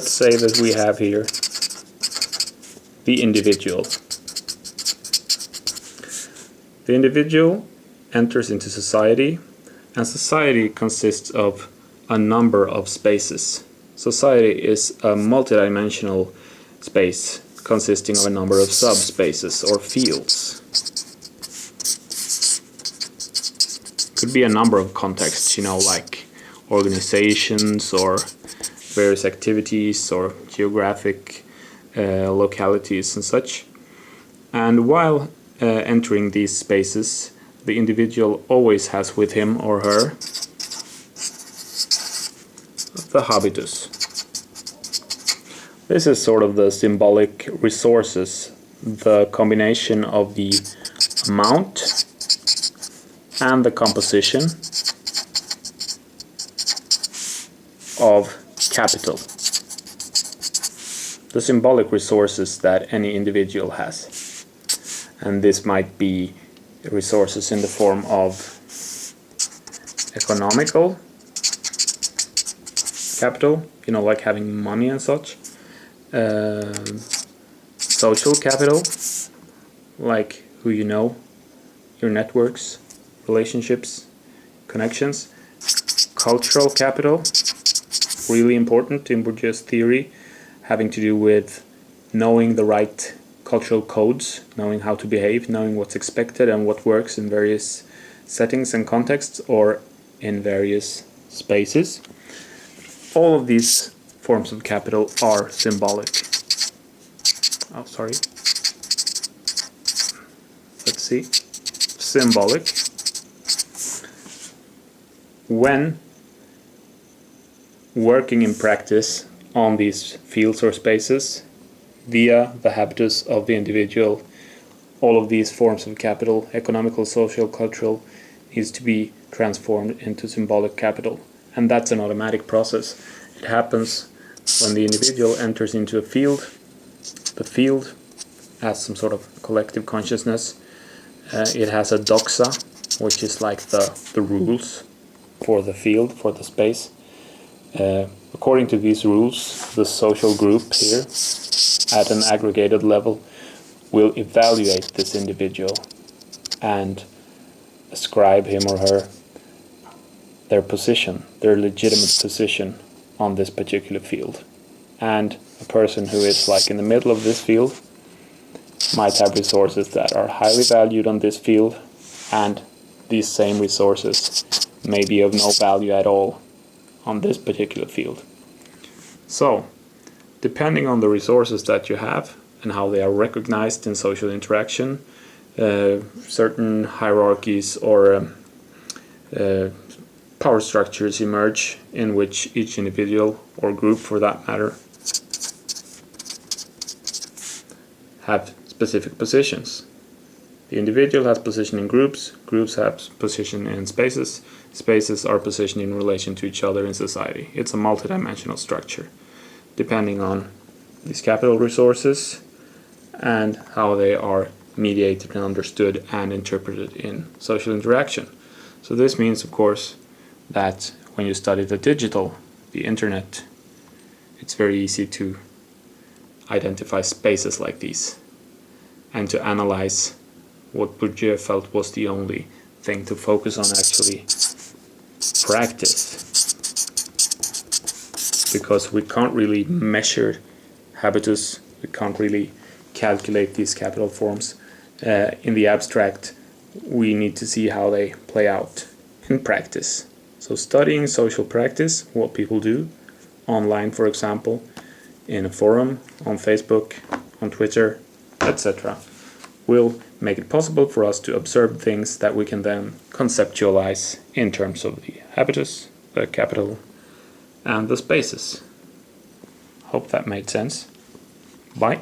Let's say that we have here the individual. The individual enters into society, and society consists of a number of spaces. Society is a multidimensional space consisting of a number of subspaces or fields. Could be a number of contexts, like organizations or various activities or geographic localities and such. And while entering these spaces, the individual always has with him or her the habitus. This is sort of the symbolic resources, the combination of the amount and the composition of capital. The symbolic resources that any individual has. And this might be resources in the form of economical capital, like having money and such. Social capital, like who you know, your networks, relationships, connections. Cultural capital, really important in Bourdieu's theory, having to do with knowing the right cultural codes, knowing how to behave, knowing what's expected and what works in various settings and contexts or in various spaces. All of these forms of capital are symbolic. Symbolic. When working in practice on these fields or spaces, via the habitus of the individual, all of these forms of capital, economical, social, cultural, needs to be transformed into symbolic capital. And that's an automatic process. It happens when the individual enters into a field. The field has some sort of collective consciousness. It has a doxa, which is like the rules for the field, for the space. According to these rules, the social group here, at an aggregated level, will evaluate this individual and ascribe him or her their position, their legitimate position on this particular field. And a person who is in the middle of this field might have resources that are highly valued on this field, and these same resources may be of no value at all on this particular field. So, depending on the resources that you have and how they are recognized in social interaction, certain hierarchies or power structures emerge in which each individual or group, for that matter, have specific positions. The individual has position in groups, groups have position in spaces, spaces are positioned in relation to each other in society. It's a multidimensional structure, depending on these capital resources and how they are mediated and understood and interpreted in social interaction. So this means, of course, that when you study the digital, the internet, it's very easy to identify spaces like these and to analyze what Bourdieu felt was the only thing to focus on, actually practice. Because we can't really measure habitus, we can't really calculate these capital forms in the abstract. We need to see how they play out in practice. So studying social practice, what people do online, for example, in a forum, on Facebook, on Twitter, etc., will make it possible for us to observe things that we can then conceptualize in terms of the habitus, the capital, and the spaces. Hope that made sense. Bye.